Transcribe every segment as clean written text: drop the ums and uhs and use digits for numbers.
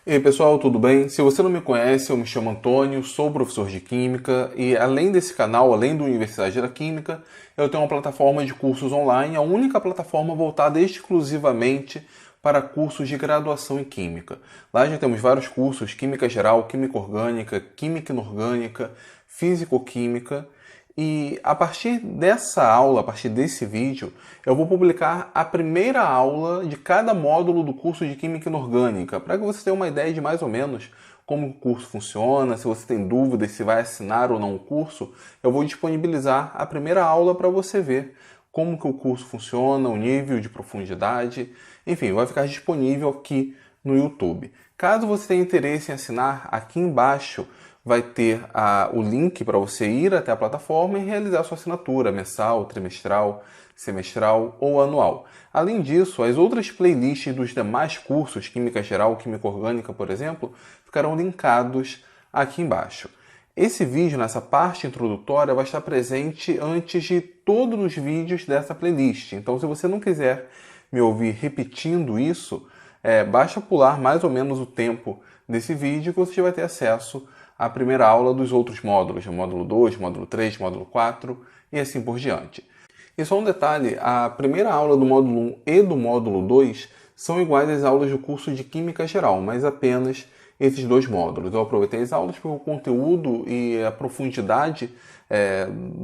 E aí pessoal, tudo bem? Se você não me conhece, eu me chamo Antônio, sou professor de Química e além desse canal, além do Universidade da Química, eu tenho uma plataforma de cursos online, a única plataforma voltada exclusivamente para cursos de graduação em Química. Lá já temos vários cursos, Química Geral, Química Orgânica, Química Inorgânica, Físico-Química. E a partir dessa aula, a partir desse vídeo, eu vou publicar a primeira aula de cada módulo do curso de Química Inorgânica, para que você tenha uma ideia de mais ou menos como o curso funciona. Se você tem dúvidas se vai assinar ou não o curso, eu vou disponibilizar a primeira aula para você ver como que o curso funciona, o nível de profundidade, enfim, vai ficar disponível aqui no YouTube. Caso você tenha interesse em assinar, aqui embaixo vai ter o link para você ir até a plataforma e realizar sua assinatura mensal, trimestral, semestral ou anual. Além disso, as outras playlists dos demais cursos, Química Geral, Química Orgânica, por exemplo, ficarão linkados aqui embaixo. Esse vídeo, nessa parte introdutória, vai estar presente antes de todos os vídeos dessa playlist. Então, se você não quiser me ouvir repetindo isso, basta pular mais ou menos o tempo desse vídeo que você vai ter acesso à primeira aula dos outros módulos, módulo 2, módulo 3, módulo 4 e assim por diante. E só um detalhe, a primeira aula do módulo 1 e do módulo 2 são iguais às aulas do curso de Química Geral, mas apenas esses dois módulos. Eu aproveitei as aulas porque o conteúdo e a profundidade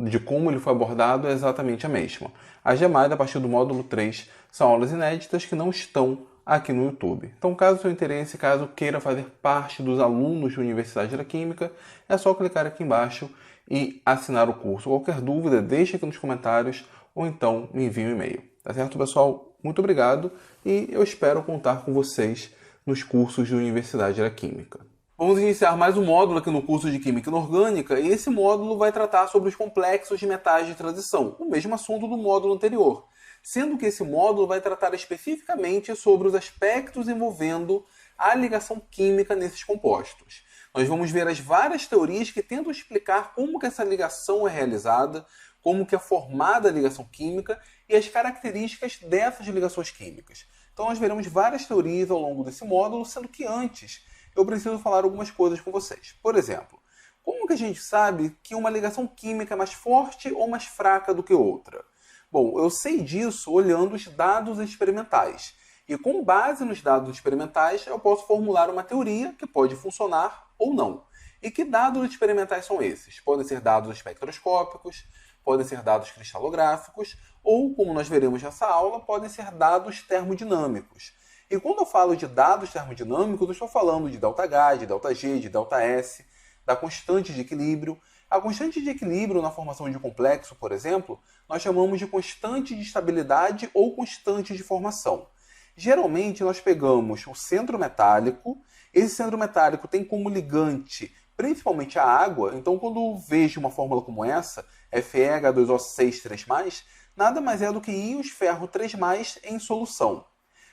de como ele foi abordado é exatamente a mesma. As demais, a partir do módulo 3, são aulas inéditas que não estão aqui no YouTube. Então, caso seu interesse, caso queira fazer parte dos alunos da Universidade da Química, é só clicar aqui embaixo e assinar o curso. Qualquer dúvida, deixe aqui nos comentários ou então me envie um e-mail. Tá certo, pessoal? Muito obrigado e eu espero contar com vocês nos cursos da Universidade da Química. Vamos iniciar mais um módulo aqui no curso de Química Inorgânica e esse módulo vai tratar sobre os complexos de metais de transição, o mesmo assunto do módulo anterior, sendo que esse módulo vai tratar especificamente sobre os aspectos envolvendo a ligação química nesses compostos. Nós vamos ver as várias teorias que tentam explicar como que essa ligação é realizada, como que é formada a ligação química e as características dessas ligações químicas. Então nós veremos várias teorias ao longo desse módulo, sendo que antes eu preciso falar algumas coisas com vocês. Por exemplo, como que a gente sabe que uma ligação química é mais forte ou mais fraca do que outra? Bom, eu sei disso olhando os dados experimentais. E com base nos dados experimentais, eu posso formular uma teoria que pode funcionar ou não. E que dados experimentais são esses? Podem ser dados espectroscópicos, podem ser dados cristalográficos, ou, como nós veremos nessa aula, podem ser dados termodinâmicos. E quando eu falo de dados termodinâmicos, eu estou falando de ΔH, de ΔG, de ΔS, da constante de equilíbrio. A constante de equilíbrio na formação de um complexo, por exemplo, nós chamamos de constante de estabilidade ou constante de formação. Geralmente, nós pegamos o centro metálico. Esse centro metálico tem como ligante principalmente a água. Então, quando eu vejo uma fórmula como essa, FeH2O6 3+, nada mais é do que íons ferro 3+, em solução.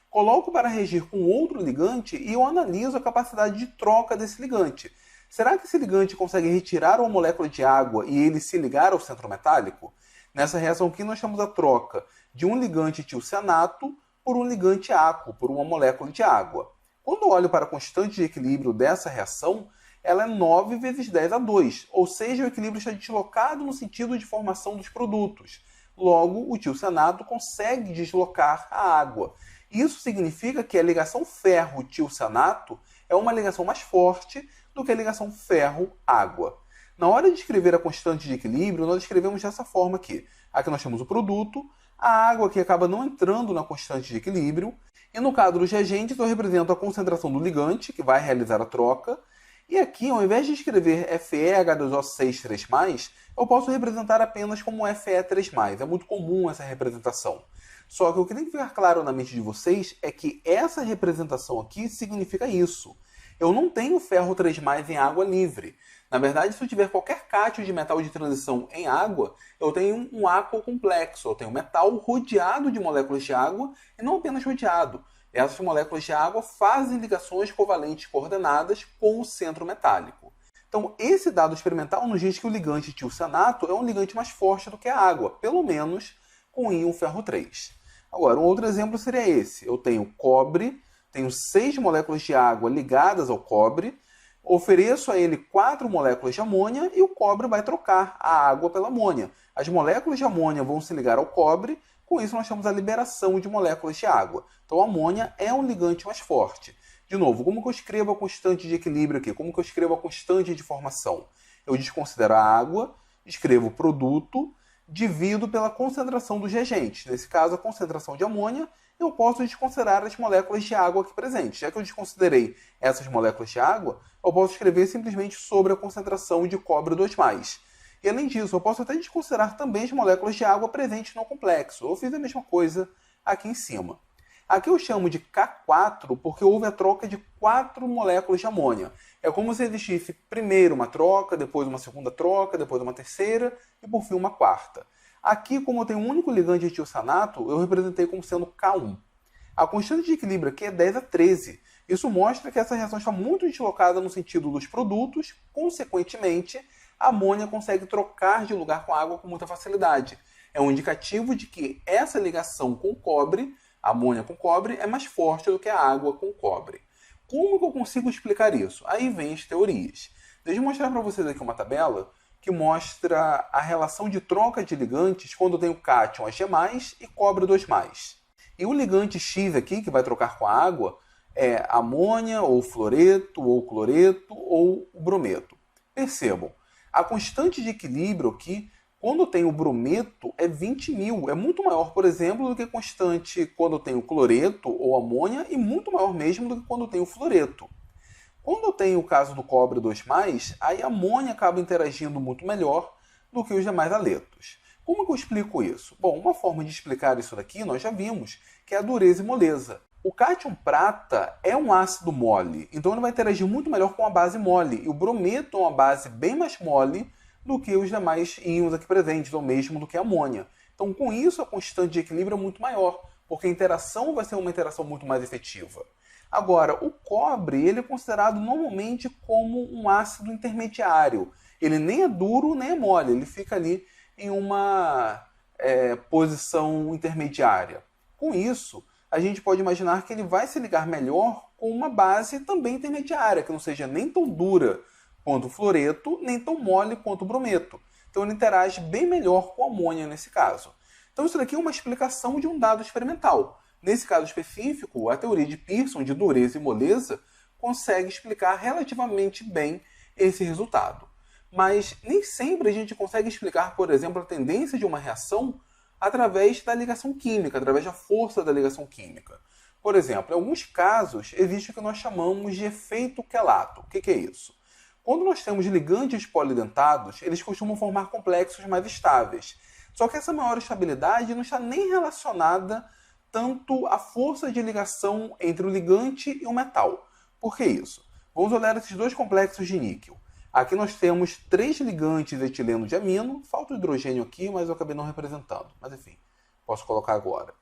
Coloco para reagir com outro ligante e eu analiso a capacidade de troca desse ligante. Será que esse ligante consegue retirar uma molécula de água e ele se ligar ao centro metálico? Nessa reação aqui nós temos a troca de um ligante tiocianato por um ligante aquo, por uma molécula de água. Quando eu olho para a constante de equilíbrio dessa reação, ela é 9 vezes 10 a 2, ou seja, o equilíbrio está deslocado no sentido de formação dos produtos. Logo, o tiocianato consegue deslocar a água. Isso significa que a ligação ferro-tiocianato é uma ligação mais forte do que a ligação ferro-água. Na hora de escrever a constante de equilíbrio, nós escrevemos dessa forma aqui. Aqui nós temos o produto, a água que acaba não entrando na constante de equilíbrio, e no caso dos reagentes eu represento a concentração do ligante, que vai realizar a troca, e aqui, ao invés de escrever FeH2O6 3+, eu posso representar apenas como Fe3+. É muito comum essa representação. Só que o que tem que ficar claro na mente de vocês é que essa representação aqui significa isso. Eu não tenho ferro 3+ em água livre. Na verdade, se eu tiver qualquer cátion de metal de transição em água, eu tenho um aquo complexo. Eu tenho metal rodeado de moléculas de água e não apenas rodeado. Essas moléculas de água fazem ligações covalentes coordenadas com o centro metálico. Então, esse dado experimental nos diz que o ligante tiocianato é um ligante mais forte do que a água, pelo menos com íon ferro 3. Agora, um outro exemplo seria esse. Eu tenho cobre tenho 6 moléculas de água ligadas ao cobre, ofereço a ele 4 moléculas de amônia e o cobre vai trocar a água pela amônia. As moléculas de amônia vão se ligar ao cobre, com isso nós temos a liberação de moléculas de água. Então a amônia é um ligante mais forte. De novo, como que eu escrevo a constante de equilíbrio aqui? Como que eu escrevo a constante de formação? Eu desconsidero a água, escrevo o produto, divido pela concentração dos reagentes. Nesse caso, a concentração de amônia, eu posso desconsiderar as moléculas de água aqui presentes. Já que eu desconsiderei essas moléculas de água, eu posso escrever simplesmente sobre a concentração de cobre 2+. E além disso, eu posso até desconsiderar também as moléculas de água presentes no complexo. Eu fiz a mesma coisa aqui em cima. Aqui eu chamo de K4 porque houve a troca de 4 moléculas de amônia. É como se existisse primeiro uma troca, depois uma segunda troca, depois uma terceira e por fim uma quarta. Aqui, como eu tenho um único ligante de etilcianato, eu representei como sendo K1. A constante de equilíbrio aqui é 10 a 13. Isso mostra que essa reação está muito deslocada no sentido dos produtos, consequentemente, a amônia consegue trocar de lugar com a água com muita facilidade. É um indicativo de que essa ligação com o cobre, a amônia com cobre, é mais forte do que a água com cobre. Como que eu consigo explicar isso? Aí vem as teorias. Deixa eu mostrar para vocês aqui uma tabela que mostra a relação de troca de ligantes quando eu tenho cátion Ag+, e cobre 2+. E o ligante X aqui, que vai trocar com a água, é amônia, ou fluoreto, ou cloreto, ou brometo. Percebam, a constante de equilíbrio aqui, quando eu tenho brometo, é 20.000. É muito maior, por exemplo, do que a constante quando eu tenho cloreto ou amônia, e muito maior mesmo do que quando eu tenho fluoreto. Quando eu tenho o caso do cobre 2+, aí a amônia acaba interagindo muito melhor do que os demais aletos. Como que eu explico isso? Bom, uma forma de explicar isso daqui nós já vimos, que é a dureza e moleza. O cátion prata é um ácido mole, então ele vai interagir muito melhor com a base mole. E o brometo é uma base bem mais mole do que os demais íons aqui presentes, ou mesmo do que a amônia. Então, com isso, a constante de equilíbrio é muito maior, porque a interação vai ser uma interação muito mais efetiva. Agora, o cobre ele é considerado normalmente como um ácido intermediário. Ele nem é duro, nem é mole. Ele fica ali em uma posição intermediária. Com isso, a gente pode imaginar que ele vai se ligar melhor com uma base também intermediária, que não seja nem tão dura quanto o fluoreto, nem tão mole quanto o brometo. Então ele interage bem melhor com a amônia nesse caso. Então isso daqui é uma explicação de um dado experimental. Nesse caso específico, a teoria de Pearson de dureza e moleza consegue explicar relativamente bem esse resultado. Mas nem sempre a gente consegue explicar, por exemplo, a tendência de uma reação através da ligação química, através da força da ligação química. Por exemplo, em alguns casos, existe o que nós chamamos de efeito quelato. O que é isso? Quando nós temos ligantes polidentados, eles costumam formar complexos mais estáveis. Só que essa maior estabilidade não está nem relacionada tanto à força de ligação entre o ligante e o metal. Por que isso? Vamos olhar esses dois complexos de níquel. Aqui nós temos 3 ligantes de etileno de amino. Falta o hidrogênio aqui, mas eu acabei não representando. Mas enfim, posso colocar agora.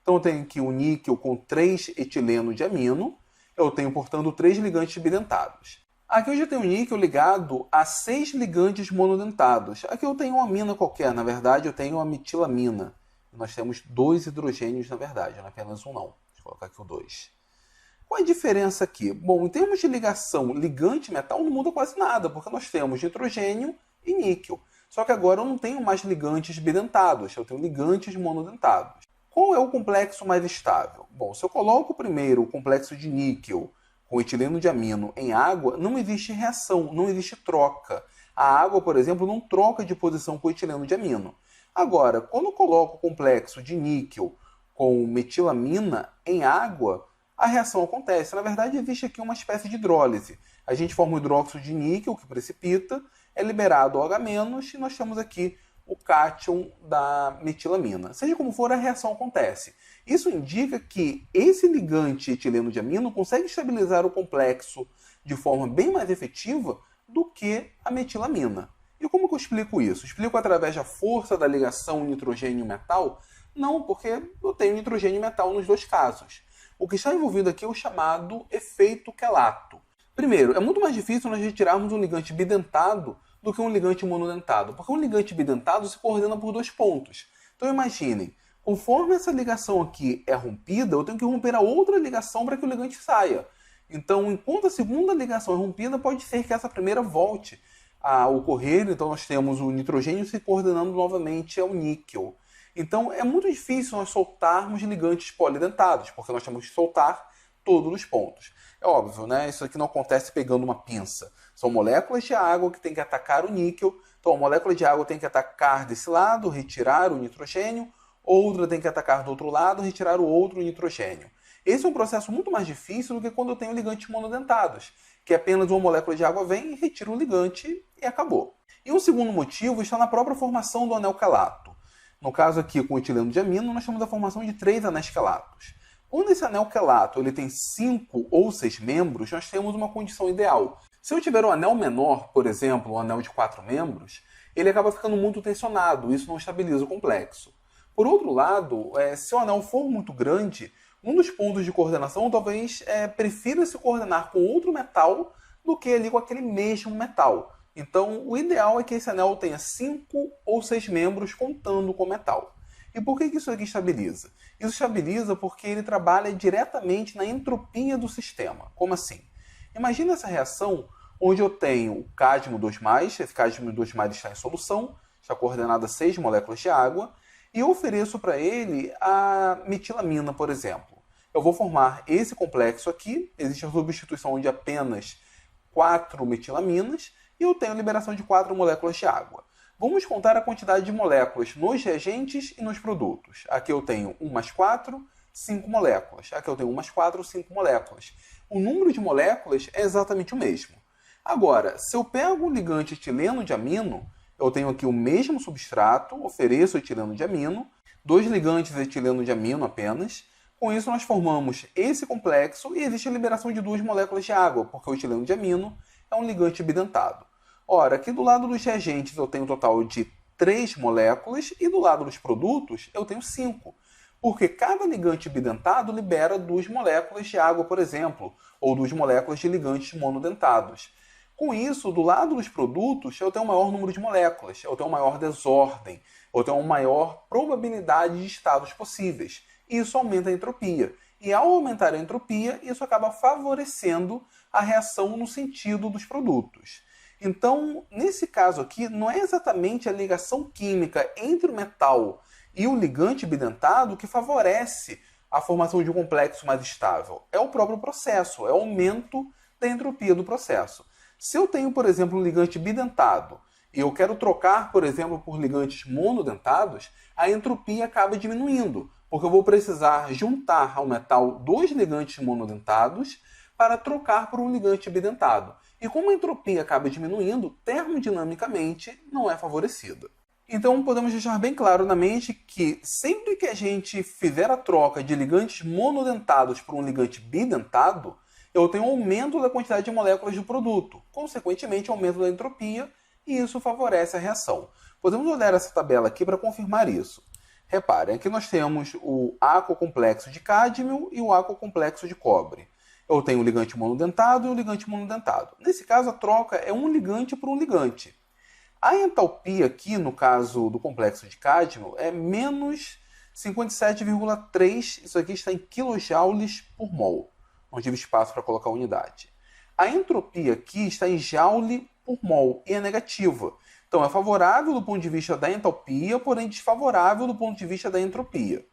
Então eu tenho aqui o níquel com 3 etileno de amino. Eu tenho, portanto, 3 ligantes bidentados. Aqui eu já tenho o níquel ligado a 6 ligantes monodentados. Aqui eu tenho uma amina qualquer, na verdade eu tenho uma metilamina. Nós temos 2 hidrogênios, na verdade, não é apenas um não. Deixa eu colocar aqui o 2. Qual é a diferença aqui? Bom, em termos de ligação ligante-metal não muda quase nada, porque nós temos nitrogênio e níquel. Só que agora eu não tenho mais ligantes bidentados, eu tenho ligantes monodentados. Qual é o complexo mais estável? Bom, se eu coloco primeiro o complexo de níquel com etileno de amino em água, não existe reação, não existe troca. A água, por exemplo, não troca de posição com o etileno de amino. Agora, quando eu coloco o complexo de níquel com metilamina em água, a reação acontece. Na verdade, existe aqui uma espécie de hidrólise. A gente forma o hidróxido de níquel, que precipita, é liberado OH- e nós temos aqui o cátion da metilamina. Seja como for, a reação acontece. Isso indica que esse ligante etileno de amino consegue estabilizar o complexo de forma bem mais efetiva do que a metilamina. E como que eu explico isso? Explico através da força da ligação nitrogênio-metal? Não, porque eu tenho nitrogênio e metal nos dois casos. O que está envolvido aqui é o chamado efeito quelato. Primeiro, é muito mais difícil nós retirarmos um ligante bidentado do que um ligante monodentado, porque um ligante bidentado se coordena por 2 pontos. Então imaginem, Conforme essa ligação aqui é rompida, eu tenho que romper a outra ligação para que o ligante saia. Então, enquanto a segunda ligação é rompida, pode ser que essa primeira volte a ocorrer. Então, nós temos o nitrogênio se coordenando novamente ao níquel. Então, é muito difícil nós soltarmos ligantes polidentados, porque nós temos que soltar todos os pontos. É óbvio, né? Isso aqui não acontece pegando uma pinça. São moléculas de água que têm que atacar o níquel. Então, a molécula de água tem que atacar desse lado, retirar o nitrogênio. Outra tem que atacar do outro lado, retirar o outro nitrogênio. Esse é um processo muito mais difícil do que quando eu tenho ligantes monodentados, que apenas uma molécula de água vem e retira o ligante e acabou. E um segundo motivo está na própria formação do anel quelato. No caso aqui, com o etileno de amino, nós temos a formação de 3 anéis quelatos. Quando esse anel quelato ele tem 5 ou 6 membros, nós temos uma condição ideal. Se eu tiver um anel menor, por exemplo, um anel de 4 membros, ele acaba ficando muito tensionado, isso não estabiliza o complexo. Por outro lado, se o anel for muito grande, um dos pontos de coordenação talvez prefira se coordenar com outro metal do que ali com aquele mesmo metal. Então, o ideal é que esse anel tenha 5 ou 6 membros contando com metal. E por que isso aqui estabiliza? Isso estabiliza porque ele trabalha diretamente na entropia do sistema. Como assim? Imagina essa reação onde eu tenho o cádmio 2+, esse cádmio 2+ está em solução, está coordenado a 6 moléculas de água, e eu ofereço para ele a metilamina, por exemplo. Eu vou formar esse complexo aqui, existe a substituição de apenas 4 metilaminas, e eu tenho a liberação de 4 moléculas de água. Vamos contar a quantidade de moléculas nos reagentes e nos produtos. Aqui eu tenho 1+4, 5 moléculas. Aqui eu tenho 1+4, 5 moléculas. O número de moléculas é exatamente o mesmo. Agora, se eu pego o ligante etileno de amino, eu tenho aqui o mesmo substrato, ofereço etileno de amino, 2 ligantes de etileno de amino apenas. Com isso, nós formamos esse complexo e existe a liberação de 2 moléculas de água, porque o etileno de amino é um ligante bidentado. Ora, aqui do lado dos reagentes eu tenho um total de 3 moléculas e do lado dos produtos eu tenho 5. Porque cada ligante bidentado libera 2 moléculas de água, por exemplo, ou 2 moléculas de ligantes monodentados. Com isso, do lado dos produtos, eu tenho um maior número de moléculas, eu tenho uma maior desordem, eu tenho uma maior probabilidade de estados possíveis. Isso aumenta a entropia. E ao aumentar a entropia, isso acaba favorecendo a reação no sentido dos produtos. Então, nesse caso aqui, não é exatamente a ligação química entre o metal e o ligante bidentado que favorece a formação de um complexo mais estável. É o próprio processo, é o aumento da entropia do processo. Se eu tenho, por exemplo, um ligante bidentado e eu quero trocar, por exemplo, por ligantes monodentados, a entropia acaba diminuindo, porque eu vou precisar juntar ao metal 2 ligantes monodentados para trocar por um ligante bidentado. E como a entropia acaba diminuindo, termodinamicamente não é favorecida. Então podemos deixar bem claro na mente que sempre que a gente fizer a troca de ligantes monodentados por um ligante bidentado, eu tenho um aumento da quantidade de moléculas do produto, consequentemente aumento da entropia, e isso favorece a reação. Podemos olhar essa tabela aqui para confirmar isso. Reparem, aqui nós temos o aquocomplexo de cádmio e o aquocomplexo de cobre. Eu tenho o ligante monodentado e o ligante monodentado. Nesse caso, a troca é um ligante por um ligante. A entalpia aqui, no caso do complexo de cádmio, é menos 57,3, isso aqui está em quilojoules por mol. Não tive espaço para colocar a unidade. A entropia aqui está em joule por mol e é negativa. Então é favorável do ponto de vista da entalpia, porém desfavorável do ponto de vista da entropia.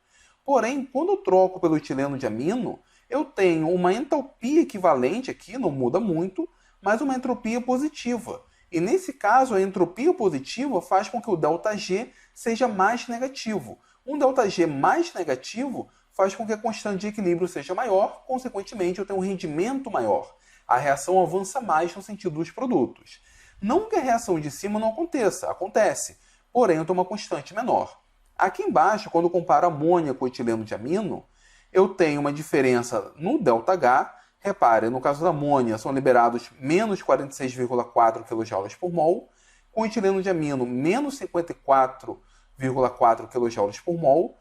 Porém, quando eu troco pelo etileno de amino, eu tenho uma entalpia equivalente aqui, não muda muito, mas uma entropia positiva. E nesse caso, a entropia positiva faz com que o ΔG seja mais negativo. Um ΔG mais negativo faz com que a constante de equilíbrio seja maior, consequentemente eu tenho um rendimento maior. A reação avança mais no sentido dos produtos. Não que a reação de cima não aconteça, acontece, porém eu tenho uma constante menor. Aqui embaixo, quando eu comparo amônia com etileno de amino, eu tenho uma diferença no ΔH. Repare, no caso da amônia, são liberados menos 46,4 kJ por mol, com o etileno de amino, menos 54,4 kJ por mol.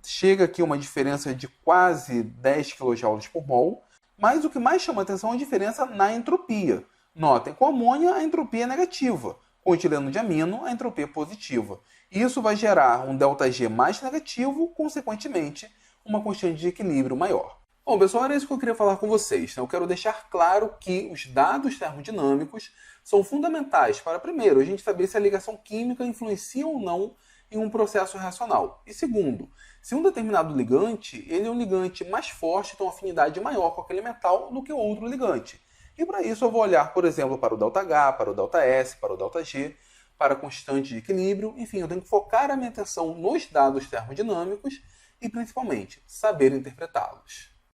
Chega aqui uma diferença de quase 10 kJ por mol, mas o que mais chama atenção é a diferença na entropia. Notem, com a amônia a entropia é negativa, Com o etileno de amino, a entropia é positiva. E isso vai gerar um ΔG mais negativo, consequentemente, uma constante de equilíbrio maior. Bom, pessoal, era isso que eu queria falar com vocês. Eu quero deixar claro que os dados termodinâmicos são fundamentais para, primeiro, a gente saber se a ligação química influencia ou não em um processo reacional. E segundo, se um determinado ligante ele é um ligante mais forte, tem uma afinidade maior com aquele metal do que o outro ligante. E para isso eu vou olhar, por exemplo, para o ΔH, para o ΔS, para o ΔG, para a constante de equilíbrio. Enfim, eu tenho que focar a minha atenção nos dados termodinâmicos e, principalmente, saber interpretá-los.